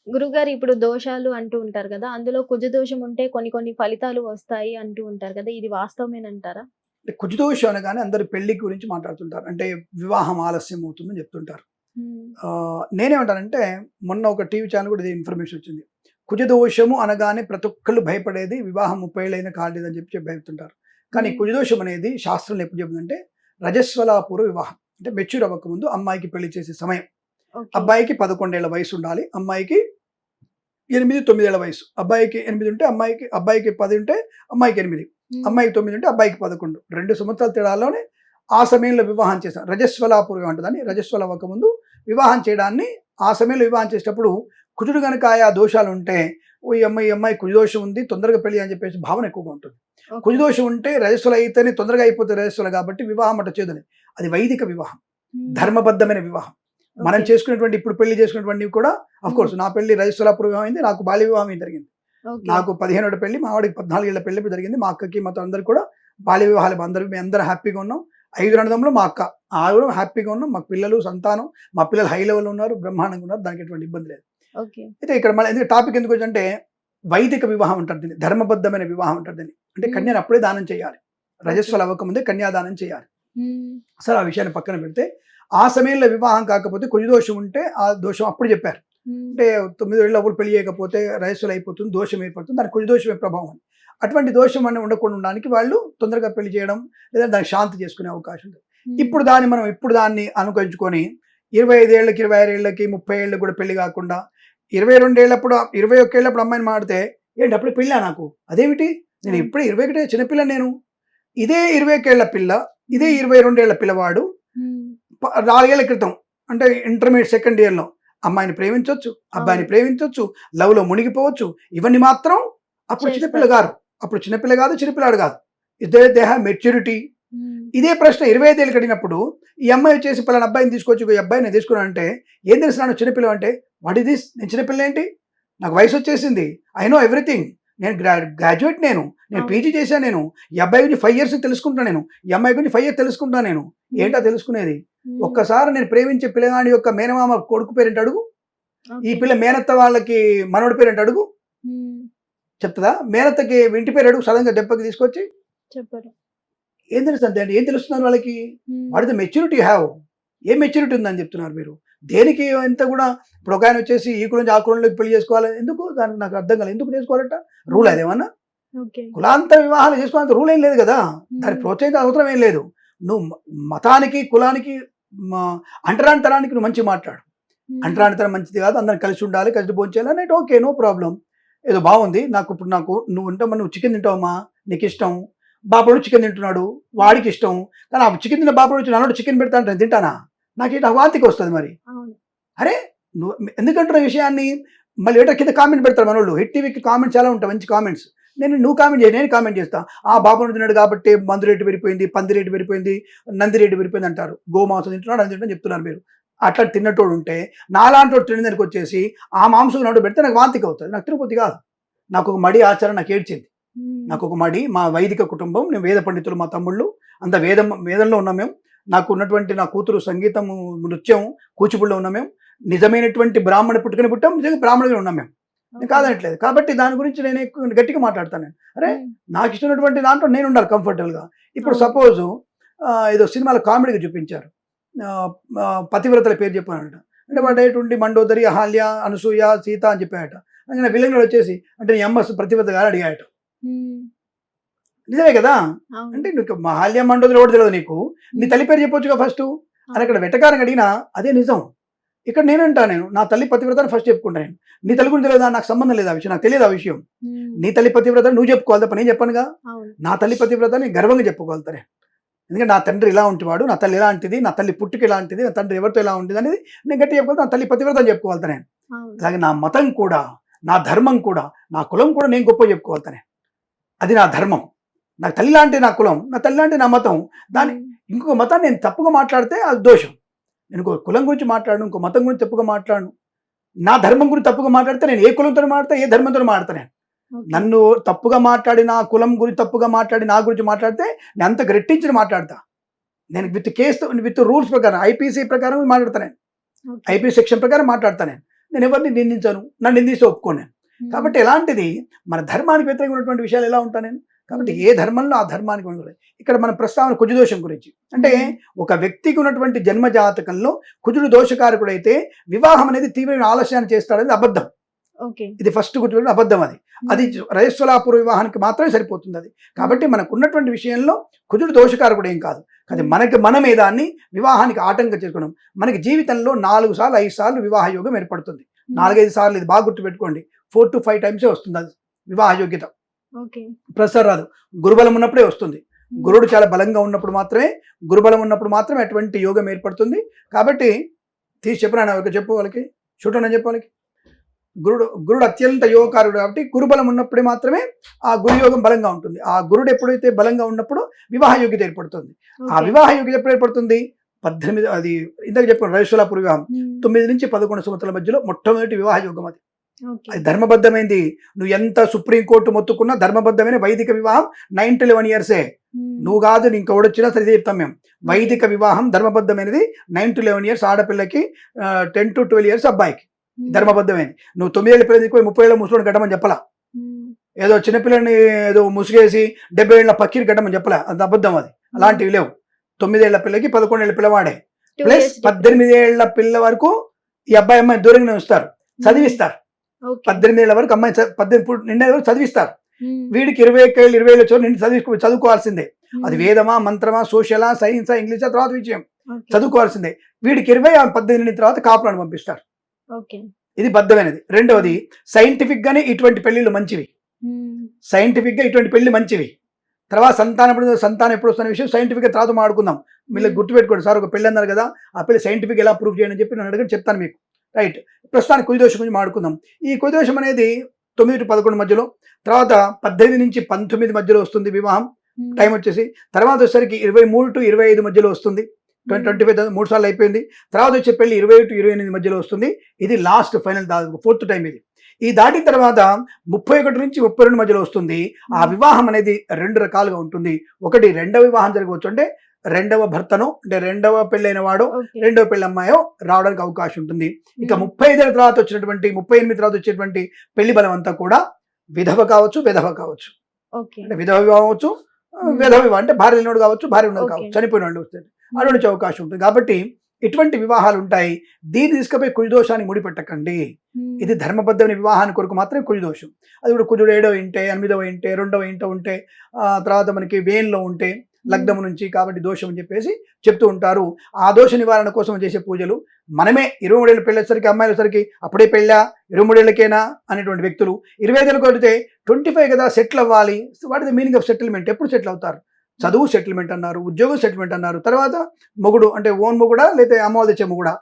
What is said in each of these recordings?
గురువుగారు ఇప్పుడు దోషాలు అంటూ ఉంటారు కదా! అందులో కుజ దోషం ఉంటే కొన్ని కొన్ని ఫలితాలు వస్తాయి అంటూ ఉంటారు కదా! ఇది వాస్తవమేనంటారా? అంటే కుజదోషం అనగానే అందరూ పెళ్లి గురించి మాట్లాడుతుంటారు. అంటే వివాహం ఆలస్యం అవుతుందని చెప్తుంటారు. హ్మ్. నేనేమంటానంటే మొన్న ఒక టీవీ ఛానల్ కూడా ఇదే ఇన్ఫర్మేషన్ వచ్చింది. కుజదోషము అనగానే ప్రతి ఒక్కళ్ళు భయపడేది వివాహం 30 ఏళ్ళైనా కాలేదని చెప్పి భయపడుతుంటారు. కానీ హ్మ్. కుజదోషం అనేది శాస్త్రంలో ఎప్పుడు చెప్తుందంటే రజస్వలాపూర్వ వివాహం. అంటే మెచ్యూర్ అవ్వకముందు అమ్మాయికి పెళ్లి చేసే సమయం. ఓకే. అబ్బాయికి 11 ఏళ్ల వయసు ఉండాలి. అమ్మాయికి 8, 9 ఏళ్ల వయసు. అబ్బాయికి 8 ఉంటే అబ్బాయికి 10 ఉంటే అమ్మాయికి 8. హ్మ్. అమ్మాయికి 9 ఉంటే అబ్బాయికి 11. 2 సంవత్సరాల తేడాలోనే ఆ సమయంలో వివాహం చేశారు. రజస్వలాపూర్వం అంటదని రజస్వల అవ్వకముందు వివాహం చేయడాన్ని ఆ సమయంలో వివాహం చేసేటప్పుడు కుజుడు గనుక ఆయా దోషాలుంటే ఓ ఈ అమ్మాయి కుజదోషం ఉంది తొందరగా పెళ్లి అని చెప్పేసి భావన ఎక్కువగా ఉంటుంది. ఓకే. కుజదోషం ఉంటే రజస్వల అయితేనే తొందరగా అయిపోతే రజస్వల కాబట్టి వివాహం అట్ట చేయదని. అది వైదిక వివాహం. హ్మ్. ధర్మబద్ధమైన వివాహం. మనం ఓకే. చేసుకునేటువంటి ఇప్పుడు పెళ్లి చేసుకునేటువంటివి కూడా హ్మ్. కోర్స్ నా పెళ్లి రజస్వలాపూర్వ వివాహం అయింది. నాకు బాల్య వివాహం జరిగింది. ఓకే. నాకు 15 ఏళ్ల పెళ్లి, మా వాడికి 14 ఏళ్ల పెళ్లి జరిగింది. మా అక్కకి మాతో అందరికి కూడా బాల్య వివాహాలు మేమందరం హ్యాపీగా ఉన్నాం. 5 అన్నదమ్ములు మా అక్క. ఆరుగురం హ్యాపీగా ఉన్నాం. మాకు పిల్లలు, సంతానం. మా పిల్లలు హై లెవెల్‌లో ఉన్నారు. బ్రహ్మాండంగా ఉన్నారు. దానికి ఎటువంటి ఇబ్బంది లేదు. ఓకే. అయితే ఇక్కడ మళ్ళీ ఎందుకు టాపిక్ ఎందుకొచ్చిందంటే వైదిక వివాహం అంటారు దీన్ని. ధర్మబద్ధమైన వివాహం అంటారు దీన్ని. అంటే హ్మ్. కన్యను అప్పుడే దానం చేయాలి. ఓకే. రజస్వల అవ్వకముందే కన్యాదానం చేయాలి. హ్మ్. సరే ఆ విషయాన్ని పక్కన పెడితే, ఆ సమయంలో వివాహం కాకపోతే కుజదోషం ఉంటే ఆ దోషం అప్పుడు చెప్పారు. హ్మ్. అంటే 9 ఏళ్ల లోపల పెళ్లి చేయకపోతే రయస్సులు అయిపోతుంది, దోషం ఏర్పడుతుంది. దానికి కుజదోషమే ప్రభావం అని. అటువంటి దోషం అని ఉండకుండా ఉండడానికి వాళ్ళు తొందరగా పెళ్లి చేయడం, లేదా దాన్ని శాంతి చేసుకునే అవకాశం ఉంది. హ్మ్. ఇప్పుడు దాన్ని అనుకరించుకొని 25 ఏళ్ళకి, 26 ఏళ్ళకి, 30 ఏళ్ళకి కూడా పెళ్లి కాకుండా 22 ఏళ్ళప్పుడు, 21 ఏళ్ళప్పుడు అమ్మాయిని మాడితే, "ఏంటి అప్పుడే పెళ్ళా నాకు? అదేమిటి? నేను అవును. ఇప్పుడే 21 చిన్నపిల్లని నేను." ఇదే 21 ఏళ్ల పిల్ల, ఇదే హ్మ్. 22 ఏళ్ల పిల్లవాడు హ్మ్. 4 ఏళ్ల క్రితం అంటే ఇంటర్మీడియేట్ సెకండ్ ఇయర్‌లో అమ్మాయిని ప్రేమించొచ్చు, అబ్బాయిని అవును. ప్రేమించొచ్చు, లవ్‌లో మునిగిపోవచ్చు. ఇవన్నీ మాత్రం అప్పుడు చిన్నపిల్ల చేస్తారు. గారు. అప్పుడు చిన్నపిల్ల కాదు, చిన్నపిల్లాడు కాదు. They have maturity. హ్మ్. ఇదే ప్రశ్న 25 ఏళ్ళకి అడిగినప్పుడు, ఈ అమ్మాయి వచ్చేసి పలానా అబ్బాయిని తీసుకొచ్చి, "ఈ అబ్బాయిని నేను తీసుకున్నానంటే, ఏం తెలుసు నాన్న చిన్నపిల్లవు" అంటే, "వాట్ ఈస్ థిస్? నేను చిన్నపిల్లేంటి? నాకు వయసొచ్చేసింది. I know everything. నేను గ్రాడ్యుయేట్ నేను. నేను అవును. పీజీ చేశాను నేను. ఈ అబ్బాయి గురించి 5 ఇయర్స్ తెలుసుకుంటున్నా నేను. ఈ అమ్మాయి గురించి 5 ఇయర్స్ తెలుసుకుంటా నేను." ఏంటా హ్మ్. తెలుసుకునేది? హ్మ్. ఒక్కసారి నేను ప్రేమించే పిల్లగాడి యొక్క మేనమామ కొడుకు పేరేంటి అడుగు. ఈ ఓకే. పిల్ల మేనత్త వాళ్ళకి మనవడి పేరేంటి అడుగు. హ్మ్. చెప్తదా? మేనత్తకి ఇంటి పేరు అడుగు సడెన్‌గా దెబ్బకి తీసుకొచ్చి. చెప్పరు. ఏం తెలుస్తది అంటే ఏం తెలుస్తున్నారు వాళ్ళకి? హ్మ్. What is the maturity you have? ఏం మెచ్యూరిటీ ఉందని చెప్తున్నారు మీరు? దేనికి ఇంత కూడా ఇప్పుడు ఒకాయన వచ్చేసి ఈ కులం నుంచి ఆ కులంలోకి పెళ్లి చేసుకోవాలి. ఎందుకు? దానికి నాకు అర్థం కాలేదు. ఎందుకు చేసుకోవాలట? రూలా హ్మ్. అదేమన్నా? ఓకే. కులాంతర వివాహాలు చేసుకోవాలంత రూల్ ఏం లేదు గదా! దాన్ని హ్మ్. ప్రోత్సహించాల్సిన అవసరం ఏం లేదు. నువ్వు మతానికి, కులానికి మ అంటరానితనానికి నువ్వు మంచిగా మాట్లాడు. హ్మ్. అంటరానితనం మంచిది కాదు. అందరం కలిసి ఉండాలి. కలిసి భోంచేయాలి అనేటి ఓకే. No problem. ఏదో బావుంది. నాకు నువ్వు చికెన్ తింటావమ్మా? నీకిష్టం. బాబోడు చికెన్ తింటున్నాడు. హ్మ్. వాడికిష్టం. కానీ ఆ చికెన్ తిన్న బాబోడు వచ్చి నన్నోడు చికెన్ పెడతా అంటే నేను తింటానా? నాకు వాంతికొస్తది మరి. అవును. అరే! నువ్వు ఎందుకంటున్నావు ఈ విషయాన్ని? మళ్ళీ ఏటో కింద కామెంట్ పెడతారు మనోళ్ళు. హిట్ టీవీకి కామెంట్స్ చాలా ఉంటాయి. మంచి కామెంట్స్. నువ్వు కామెంట్ చేయి. నేను కామెంట్ చేస్తా. ఆ హ్మ్. బాబు తిన్నాడు కాబట్టి మందు రేటు పెరిగిపోయింది, పంది రేటు పెరిగిపోయింది, నంది రేటు పెరిగిపోయింది అంటారు. గోమాంసం తింటున్నాడు, అది తింటున్నాడు చెప్తున్నారు మీరు. అట్లా తిన్నటోడు ఉంటే, నాలాంటోడు తినే దగ్గరికొచ్చేసి ఆ మాంసం నోట్లో పెడితే నాకు వాంతికి అవుతది. నాకు తినబుద్ధి కాదు. నాకొక మడి ఆచారం నాకు ఏడ్చింది. హ్మ్. నాకొక మడి మా వైదిక కుటుంబం. మేము వేద పండితులు మా తమ్ముళ్ళు. అంతా వేదంలో ఉన్నాం మేము. నాకు ఉన్నటువంటి నా కూతురు సంగీతము, నృత్యం, కూచిపూడిలో ఉన్నాం మేము. నిజమైనటువంటి బ్రాహ్మణ పుట్టుకని పుట్టాం. నిజంగా బ్రాహ్మణులుగా ఉన్నాం మేము. నేను ఓకే. కాదనట్లేదు. కాబట్టి దాని గురించి నేను ఎక్కువ గట్టిగా మాట్లాడతాను నేను. అరే! హ్మ్. నాకిష్టమైనటువంటి దాంట్లో నేనుండాలి కంఫర్టబుల్‌గా. ఇప్పుడు అవును. సపోజు ఏదో సినిమాలో కామెడీగా చూపించారు. ఆహ్, పతివ్రతల పేరు చెప్పానట. అంటే హ్మ్. వాడేటువంటి మండోదరి, అహల్య, అనసూయ, సీత అని చెప్పాడట. అనగానే విలన్ వచ్చేసి అంటే నీ అమ్మ పతివ్రత కాదా అడిగాడట. హ్మ్. నిజమే కదా! అవును. అంటే నీకు మహల్య, మండోదరి ఎవడో తెలవదు నీకు. నీ హ్మ్. తల్లి పేరు చెప్పొచ్చుగా ఫస్టు. అని అవును. అక్కడ వెటకారంగా అడిగినా అదే నిజం. ఇక్కడ నేను. నా తల్లి పతివ్రత అని ఫస్ట్ చెప్పుకుంటా నేను. నీ హ్మ్. తల్లి గురించి తెలవదా? నాకు సంబంధం లేదు ఆ విషయం. నాకు తెలియదు ఆ విషయం. హ్మ్. నీ తల్లి పతివ్రత అని నువ్వు చెప్పుకోవాలి తప్ప నేను చెప్పనుగా. అవును. నా తల్లి పతివ్రత అని గర్వంగా చెప్పుకోగలుగుతా నేను. ఎందుకంటే నా తండ్రి ఇలా ఉంటివాడు. నా తల్లి ఇలాంటిది. నా తల్లి పుట్టుక ఇలాంటిది. నా తండ్రి ఎవరితో ఇలా ఉండేది అనేది నేను గట్టిగా చెప్పుకోగలుగుతా. నా తల్లి పతివ్రత అని చెప్పుకోగలుగుతా నేను. అవును. అలాగే నా మతం కూడా, నా ధర్మం కూడా, నా కులం కూడా నేను గొప్పగా చెప్పుకోగలుగుతా నేను. అది నా ధర్మం. నాకు తల్లి లాంటి నా కులం, నా తల్లి లాంటి నా మతం. దాన్ని హ్మ్. ఇంకొక మతాన్ని నేను తప్పుగా మాట్లాడితే అది దోషం. నేను ఇంకో కులం గురించి మాట్లాడను, ఇంకో మతం గురించి తప్పుగా మాట్లాడను. నా ధర్మం గురించి తప్పుగా మాట్లాడితే నేను ఏ కులంతోని మాట్లాడతా, ఏ ధర్మంతోని మాట్లాడతా నేను. ఓకే. నన్ను తప్పుగా మాట్లాడి, నా కులం గురించి తప్పుగా మాట్లాడి, నా గురించి మాట్లాడితే నేను అంతకు రెట్టించి మాట్లాడతా. నేను విత్ రూల్స్ ప్రకారం ఐపీసీ ప్రకారం మాట్లాడతా నేను. ఓకే. ఐపీ సెక్షన్ ప్రకారం మాట్లాడతా నేను. నేను ఎవరిని నిందించాను, నన్ను నిందిస్తే ఒప్పుకోను నేను. కాబట్టి ఎలాంటిది మన ధర్మానికి వ్యతిరేకంగా ఉన్నటువంటి విషయాలు ఎలా ఉంటాను నేను. కాబట్టి ఏ ధర్మంలో ఆ ధర్మానికి అనుగుణంగా. ఇక్కడ మన ప్రస్తావన కుజదోషం గురించి. అంటే ఒక వ్యక్తికి ఉన్నటువంటి జన్మ జాతకంలో కుజుడు దోషకారకుడైతే వివాహం అనేది తీవ్రమైన ఆలస్యాన్ని చేస్తాడనేది అబద్ధం. ఇది ఫస్ట్ గుర్తుపెట్టుకుని అబద్ధం. అది రజస్వలాపూర్వ వివాహానికి మాత్రమే సరిపోతుంది అది. కాబట్టి మనకు ఉన్నటువంటి విషయంలో కుజుడు దోషకారకుడు ఏం కాదు. అది మనమే దాన్ని వివాహానికి ఆటంకం చేసుకున్నాం. మనకి జీవితంలో 4 సార్లు 5 సార్లు వివాహ యోగం ఏర్పడుతుంది. 4-5 సార్లు, ఇది బాగా గుర్తుపెట్టుకోండి. 4 to 5 టైమ్సే వస్తుంది అది వివాహ యోగ్యత. ప్రసారం రాదు. గురుబలం ఉన్నప్పుడే వస్తుంది. గురుడు చాలా బలంగా ఉన్నప్పుడు మాత్రమే, గురుబలం ఉన్నప్పుడు మాత్రమే అటువంటి యోగం ఏర్పడుతుంది. కాబట్టి తీసి చెప్పినా చెప్పు వాళ్ళకి, చూడని చెప్పు వాళ్ళకి. గురుడు అత్యంత యోగకారుడు కాబట్టి గురుబలం ఉన్నప్పుడే మాత్రమే ఆ గురుయోగం బలంగా ఉంటుంది. ఆ గురుడు ఎప్పుడైతే బలంగా ఉన్నప్పుడు వివాహ యోగ్యత ఏర్పడుతుంది. ఆ వివాహ యోగ్యత ఎప్పుడు ఏర్పడుతుంది? 18, అది ఇందాక చెప్పాను రజస్వలాపూర్వ వివాహం 9 నుంచి 11 సంవత్సరాల మధ్యలో మొట్టమొదటి వివాహ యోగం అది. అది ధర్మబద్ధమైంది. నువ్వు ఎంత సుప్రీంకోర్టు మొత్తుకున్నా ధర్మబద్ధమైన వైదిక వివాహం 9 to 11 ఇయర్సే. నువ్వు కాదు, ఇంకొకడొచ్చినా సరే చెప్తాం మేము. వైదిక వివాహం ధర్మబద్ధమైనది 9 to 11 ఇయర్స్ ఆడపిల్లకి, 10 to 12 ఇయర్స్ అబ్బాయికి ధర్మబద్ధమైంది. నువ్వు 9 ఏళ్ళ పిల్లలకి 30 ఏళ్ళ ముసలోని గడ్డమని చెప్పలా. ఏదో చిన్నపిల్లని ఏదో ముసుగేసి 70 ఏళ్ళ పక్కీని గడ్డమని చెప్పలా. అంత అబద్ధం అది. అలాంటివి లేవు. 9 ఏళ్ల పిల్లకి 11 ఏళ్ళ పిల్లవాడే ప్లస్ 18 ఏళ్ల పిల్ల వరకు ఈ అబ్బాయి అమ్మాయి దూరంగానే ఉంచుతారు, చదివిస్తారు. 18 ఏళ్ల వరకు అమ్మాయి 18 నిండే వరకు చదివిస్తారు. వీడికి 20 ఏళ్ళ చోటు నిండి చదువుకోవాల్సిందే. అది వేదమా, మంత్రమా, సోషలా, సైన్సా, ఇంగ్లీషా తర్వాత విషయం, చదువుకోవాల్సిందే. వీడికి 20, 18 తర్వాత కాపురాన్ని పంపిస్తారు. ఇది బద్ధమైనది. రెండవది, సైంటిఫిక్ గానే ఇటువంటి పెళ్లిళ్ళు మంచివి. సైంటిఫిక్ గా ఇటువంటి పెళ్లి మంచివి. తర్వాత సంతానం ఎప్పుడు వస్తున్న విషయం సైంటిఫిక్ గా తర్వాత మాట్లాడుకుందాం. మీరు గుర్తుపెట్టుకోండి, సార్ ఒక పెళ్లి అన్నారు కదా, ఆ పెళ్లి సైంటిఫిక్ ఎలా ప్రూవ్ చేయండి అని చెప్పి నన్ను అడగని చెప్తాను మీకు. రైట్. ప్రస్తుతానికి కుజదోషం గురించి మాట్లాడుకుందాం. ఈ కుజదోషం అనేది 9 to 11 మధ్యలో, తర్వాత 18 నుంచి 19 మధ్యలో వస్తుంది వివాహం టైం వచ్చేసి. తర్వాత వచ్చేసరికి 23 to 25 మధ్యలో వస్తుంది. 25 3 సార్లు అయిపోయింది. తర్వాత వచ్చే పెళ్లి 20 to 28 మధ్యలో వస్తుంది. ఇది లాస్ట్ ఫైనల్, 4th టైం ఇది. ఈ దాటిన తర్వాత 31 నుంచి 32 మధ్యలో వస్తుంది. ఆ వివాహం అనేది 2 రకాలుగా ఉంటుంది. ఒకటి రెండవ వివాహం జరగవచ్చు, అంటే రెండవ భర్తనో, అంటే రెండవ పెళ్ళైన వాడో, రెండవ పెళ్ళి అమ్మాయో రావడానికి అవకాశం ఉంటుంది. ఇక 35 తర్వాత వచ్చినటువంటి, 38 తర్వాత వచ్చేటువంటి పెళ్లి బలం అంతా కూడా విధవ కావచ్చు, విధవ కావచ్చు. అంటే విధవ వివాహం అవచ్చు, విధవ వివాహం అంటే భార్య లేనివాడు కావచ్చు, భార్య ఉన్నది కావచ్చు, చనిపోయిన వాళ్ళు వస్తుంది, అటువంటి అవకాశం ఉంటుంది. కాబట్టి ఇటువంటి వివాహాలు ఉంటాయి. దీన్ని తీసుకుపోయి కుజదోషాన్ని ముడిపెట్టకండి. ఇది ధర్మబద్ధమైన వివాహాన్ని కొరకు మాత్రమే కుజదోషం. అది కూడా కుజుడు 7వ ఇంటే, 8వ ఇంటే, 2వ ఇంట ఉంటే, తర్వాత మనకి వేన్లో ఉంటే లగ్నము నుంచి, కాబట్టి దోషం అని చెప్పేసి చెప్తూ ఉంటారు. ఆ దోష నివారణ కోసం చేసే పూజలు మనమే. 23 ఏళ్ళు పెళ్ళేసరికి అమ్మాయిల సరికి అప్పుడే పెళ్ళా, 23 ఏళ్ళకేనా అనేటువంటి వ్యక్తులు 25 ఏళ్ళకి కొడితే 25 కదా సెటిల్ అవ్వాలి. What is the meaning of settlement? ఎప్పుడు సెటిల్ అవుతారు? చదువు సెటిల్మెంట్ అన్నారు, ఉద్యోగం సెటిల్మెంట్ అన్నారు, తర్వాత మొగుడు అంటే ఓన్ మొగుడా లేకపోతే అమ్మ తెచ్చే మొగుడా?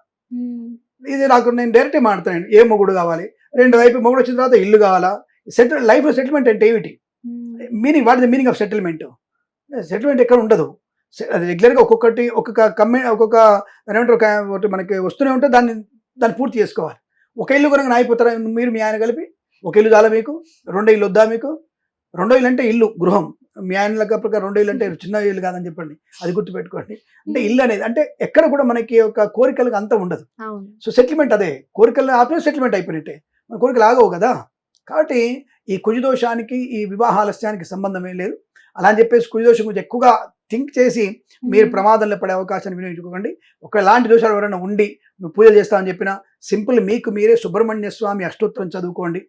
ఇది నాకు, నేను డైరెక్ట్గా మాట్లాడతాను. ఏ మొగుడు కావాలి? 2 వైపు మొగుడు వచ్చిన తర్వాత ఇల్లు కావాలా? లైఫ్ సెటిల్మెంట్ అంటే ఏమిటి? Meaning, what is the meaning of settlement? Settlement ఎక్కడ ఉండదు. అది రెగ్యులర్గా ఒక్కొక్క ఏమంటారు, మనకి వస్తూనే ఉంటే దాన్ని పూర్తి చేసుకోవాలి. ఒక ఇల్లు కొనగా అయిపోతారా మీరు, మీ ఆయన కలిపి? ఒక ఇల్లు చాలా మీకు? 2 ఇల్లు వద్దా మీకు? 2 ఇల్లు అంటే ఇల్లు, గృహం. మీ ఆయన ప్రకారం 2 ఇల్లు అంటే చిన్న ఇల్లు కాదని చెప్పండి, అది గుర్తుపెట్టుకోండి. అంటే ఇల్లు అనేది అంటే ఎక్కడ కూడా మనకి ఒక కోరికలకు అంత ఉండదు. సో సెటిల్మెంట్ అదే, కోరికలు ఆపే సెటిల్మెంట్ అయిపోయినట్టే. మన కోరికలు ఆగవు కదా. కాబట్టి ఈ కుజదోషానికి, ఈ వివాహ ఆలస్యానికి సంబంధమే లేదు. అలా అని చెప్పేసి కుజదోషం గురించి ఎక్కువగా థింక్ చేసి మీరు ప్రమాదంలో పడే అవకాశాన్ని వినియోగించుకోకండి. ఒకలాంటి దోషాలు ఎవరైనా ఉండి మీరు పూజలు చేస్తామని చెప్పినా సింపుల్ మీకు మీరే సుబ్రహ్మణ్య స్వామి అష్టోత్తరం చదువుకోండి.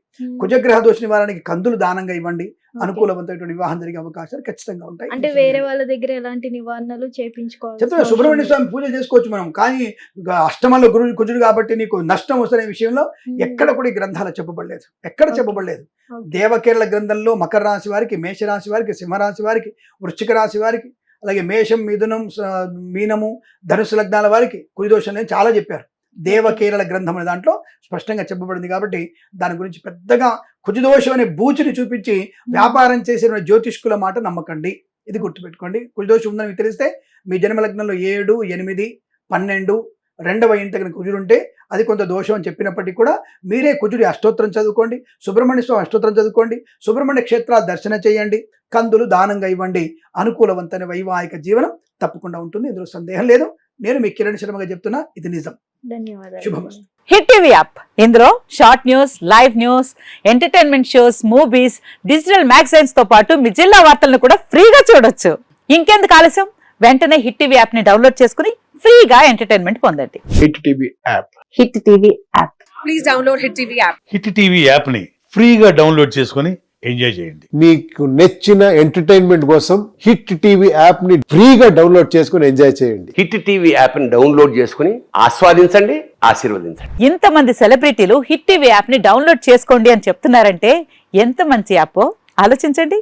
కుజగ్రహ దోష నివారణకి కందులు దానంగా ఇవ్వండి. అనుకూలవంతమైనటువంటి వివాహం జరిగే అవకాశాలు ఖచ్చితంగా ఉంటాయి. అంటే వేరే వాళ్ళ దగ్గర ఎలాంటి నివారణలు చేయించుకోవాలి? చెప్తున్నా, సుబ్రహ్మణ్య స్వామి పూజలు చేసుకోవచ్చు మనం, కానీ అష్టమంలో కుజుడు కాబట్టి నీకు నష్టం వస్తున్న విషయంలో ఎక్కడ కూడా ఈ గ్రంథాలు చెప్పబడలేదు, ఎక్కడ చెప్పబడలేదు. దేవకేరళ గ్రంథంలో మకర రాశి వారికి, మేషరాశి వారికి, సింహరాశి వారికి, వృశ్చిక రాశి వారికి, అలాగే మేషం, మిథునం, మీనము, ధనుసు లగ్నాల వారికి కుజదోషం అని చాలా చెప్పారు. దేవకేరళ గ్రంథం అనే దాంట్లో స్పష్టంగా చెప్పబడింది. కాబట్టి దాని గురించి పెద్దగా కుజదోషం అనే బూచిని చూపించి వ్యాపారం చేసిన జ్యోతిష్కుల మాట నమ్మకండి. ఇది గుర్తుపెట్టుకోండి. కుజదోషం ఉందని మీకు తెలిస్తే మీ జన్మలగ్నంలో 7, 8, 12 2వ ఇంట కనుక కుజుడు ఉంటే అది కొంత దోషం అని చెప్పినప్పటికీ కూడా మీరే కుజుడి అష్టోత్తరం చదువుకోండి, సుబ్రహ్మణ్య స్వామి అష్టోత్తరం చదువుకోండి, సుబ్రహ్మణ్య క్షేత్రాలు దర్శనం చేయండి, కందులు దానంగా ఇవ్వండి. అనుకూలవంతమైన వైవాహిక జీవనం తప్పకుండా ఉంటుంది, ఇందులో సందేహం లేదు. నేను మీ కిరణ్ శర్మగా చెప్తున్నా, ఇది నిజం. ధన్యవాదాలు. శుభమస్తు. హిట్ టీవీ యాప్ ఇందులో short news, live news, entertainment shows, movies, digital magazines తో పాటు మీ జిల్లా వార్తలను కూడా ఫ్రీగా చూడొచ్చు. ఇంకెందుకు ఆలస్యం, వెంటనే హిట్ టీవీ యాప్ ని డౌన్లోడ్ చేసుకుని ఫ్రీగా ఎంటర్టైన్మెంట్ పొందండి. Hit TV app. Hit TV app. Please download Hit TV app. Hit TV యాప్ని ఫ్రీగా డౌన్లోడ్ చేసుకొని ఎంజాయ్ చేయండి. మీకు నచ్చిన ఎంటర్టైన్మెంట్ కోసం హిట్ టీవీ యాప్ ని ఫ్రీగా డౌన్లోడ్ చేసుకుని ఎంజాయ్ చేయండి. హిట్ టీవీ యాప్ని డౌన్లోడ్ చేసుకుని ఆస్వాదించండి, ఆశీర్వదించండి. ఇంతమంది సెలబ్రిటీలు హిట్ టీవీ యాప్ ని డౌన్లోడ్ చేసుకోండి అని చెప్తున్నారంటే ఎంత మంచి యాప్ ఆలోచించండి.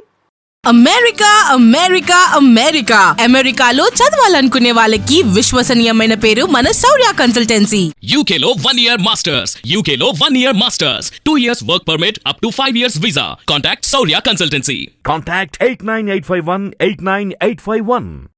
అమెరికా అమెరికా అమెరికా అమెరికాలో చదవాలనుకునే వాళ్ళకి విశ్వసనీయమైన పేరు మన శౌర్య కన్సల్టెన్సీ. UK లో 1 year masters. UK లో 1 year masters. 2 years work permit up to 5 years visa. Contact Saurya Consultancy. Contact 89851 89851.